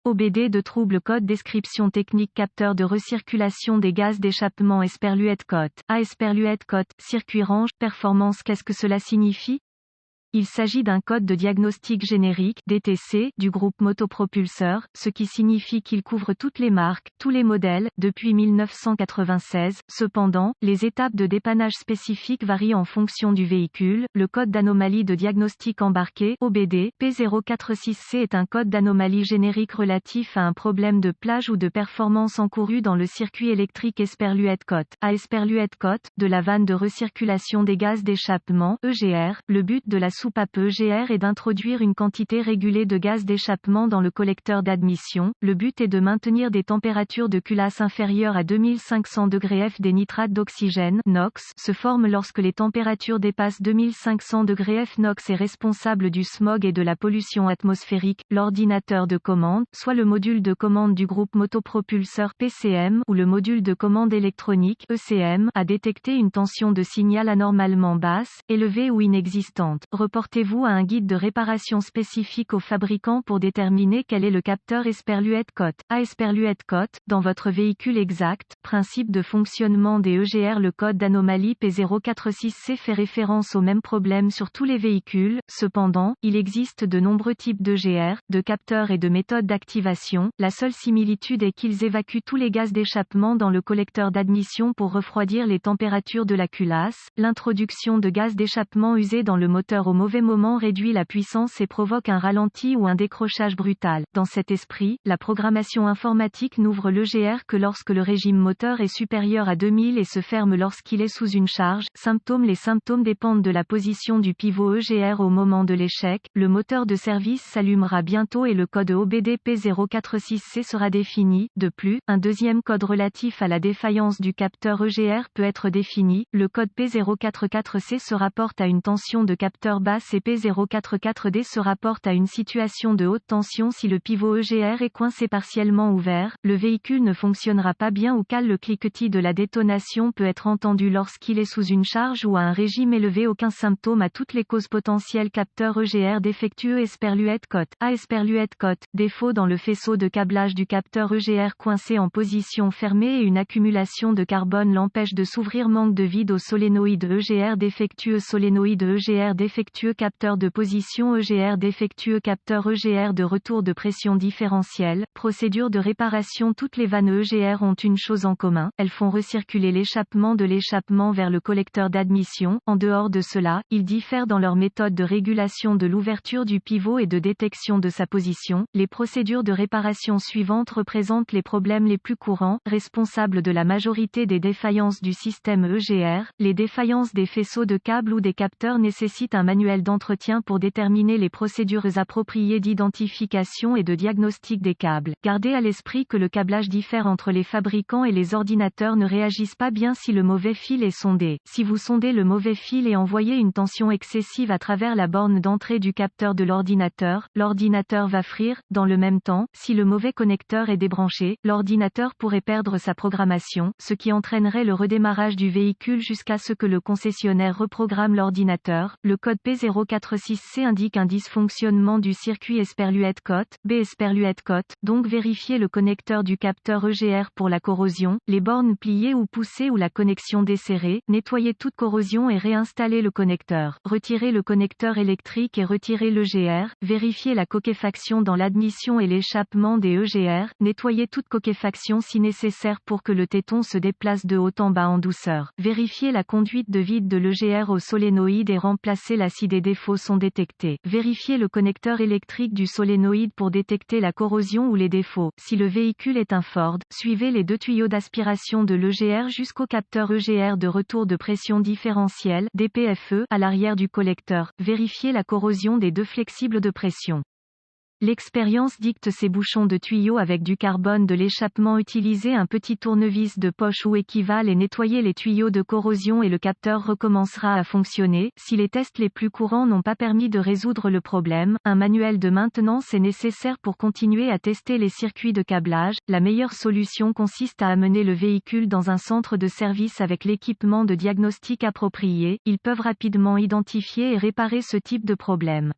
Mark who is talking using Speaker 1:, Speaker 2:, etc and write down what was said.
Speaker 1: OBD de trouble code description technique capteur de recirculation des gaz d'échappement Esperluette Cote. Esperluette Cote, circuit range, performance. Qu'est-ce que cela signifie? Il s'agit d'un code de diagnostic générique, DTC, du groupe Motopropulseur, ce qui signifie qu'il couvre toutes les marques, tous les modèles, depuis 1996. Cependant, les étapes de dépannage spécifiques varient en fonction du véhicule. Le code d'anomalie de diagnostic embarqué, OBD, P046C est un code d'anomalie générique relatif à un problème de plage ou de performance encouru dans le circuit électrique Esperluette Cote. À Esperluette Cote, de la vanne de recirculation des gaz d'échappement, EGR, le but de la soupape EGR est d'introduire une quantité régulée de gaz d'échappement dans le collecteur d'admission. Le but est de maintenir des températures de culasse inférieures à 2500 degrés F. Des nitrates d'oxygène, NOx, se forment lorsque les températures dépassent 2500 degrés F. NOx est responsable du smog et de la pollution atmosphérique. L'ordinateur de commande, soit le module de commande du groupe Motopropulseur PCM ou le module de commande électronique ECM, a détecté une tension de signal anormalement basse, élevée ou inexistante. Reportez-vous à un guide de réparation spécifique au fabricant pour déterminer quel est le capteur Esperluette Cote. À Esperluette Cote, dans votre véhicule exact, principe de fonctionnement des EGR. Le code d'anomalie P046C fait référence au même problème sur tous les véhicules. Cependant, il existe de nombreux types d'EGR, de capteurs et de méthodes d'activation. La seule similitude est qu'ils évacuent tous les gaz d'échappement dans le collecteur d'admission pour refroidir les températures de la culasse. L'introduction de gaz d'échappement usé dans le moteur au mauvais moment réduit la puissance et provoque un ralenti ou un décrochage brutal. Dans cet esprit, la programmation informatique n'ouvre l'EGR que lorsque le régime moteur est supérieur à 2000 et se ferme lorsqu'il est sous une charge. Symptômes. Les symptômes dépendent de la position du pivot EGR au moment de l'échec. Le moteur de service s'allumera bientôt et le code OBD P046C sera défini. De plus, un deuxième code relatif à la défaillance du capteur EGR peut être défini. Le code P044C se rapporte à une tension de capteur basse et P044D se rapporte à une situation de haute tension si le pivot EGR est coincé partiellement ouvert. Le véhicule ne fonctionnera pas bien ou cale. Le cliquetis de la détonation peut être entendu lorsqu'il est sous une charge ou à un régime élevé. Aucun symptôme à toutes les causes potentielles. Capteur EGR défectueux. Esperluette Cote. À Esperluette Cote, défaut dans le faisceau de câblage du capteur EGR coincé en position fermée et une accumulation de carbone l'empêche de s'ouvrir. Manque de vide au solénoïde EGR défectueux. Solénoïde EGR défectueux. Capteur de position EGR défectueux. Capteur EGR de retour de pression différentielle. Procédure de réparation. Toutes les vannes EGR ont une chose en commun, elles font recirculer l'échappement de l'échappement vers le collecteur d'admission. En dehors de cela, ils diffèrent dans leur méthode de régulation de l'ouverture du pivot et de détection de sa position. Les procédures de réparation suivantes représentent les problèmes les plus courants, responsables de la majorité des défaillances du système EGR. Les défaillances des faisceaux de câbles ou des capteurs nécessitent un manuel d'entretien pour déterminer les procédures appropriées d'identification et de diagnostic des câbles. Gardez à l'esprit que le câblage diffère entre les fabricants et les ordinateurs ne réagissent pas bien si le mauvais fil est sondé. Si vous sondez le mauvais fil et envoyez une tension excessive à travers la borne d'entrée du capteur de l'ordinateur va frire. Dans le même temps, si le mauvais connecteur est débranché, l'ordinateur pourrait perdre sa programmation, ce qui entraînerait le redémarrage du véhicule jusqu'à ce que le concessionnaire reprogramme l'ordinateur. Le code P046C indique un dysfonctionnement du circuit Esperluette Cote, B Esperluette Cote, donc vérifiez le connecteur du capteur EGR pour la corrosion, les bornes pliées ou poussées ou la connexion desserrée, nettoyez toute corrosion et réinstallez le connecteur. Retirez le connecteur électrique et retirez l'EGR, vérifiez la coquefaction dans l'admission et l'échappement des EGR, nettoyez toute coquefaction si nécessaire pour que le téton se déplace de haut en bas en douceur. Vérifiez la conduite de vide de l'EGR au solénoïde et remplacez-la si des défauts sont détectés. Vérifiez le connecteur électrique du solénoïde pour détecter la corrosion ou les défauts. Si le véhicule est un Ford, suivez les deux tuyaux d'aspiration de l'EGR jusqu'au capteur EGR de retour de pression différentielle, DPFE, à l'arrière du collecteur. Vérifiez la corrosion des deux flexibles de pression. L'expérience dicte ces bouchons de tuyaux avec du carbone de l'échappement. Utilisez un petit tournevis de poche ou équivalent et nettoyez les tuyaux de corrosion et le capteur recommencera à fonctionner. Si les tests les plus courants n'ont pas permis de résoudre le problème, un manuel de maintenance est nécessaire pour continuer à tester les circuits de câblage. La meilleure solution consiste à amener le véhicule dans un centre de service avec l'équipement de diagnostic approprié. Ils peuvent rapidement identifier et réparer ce type de problème.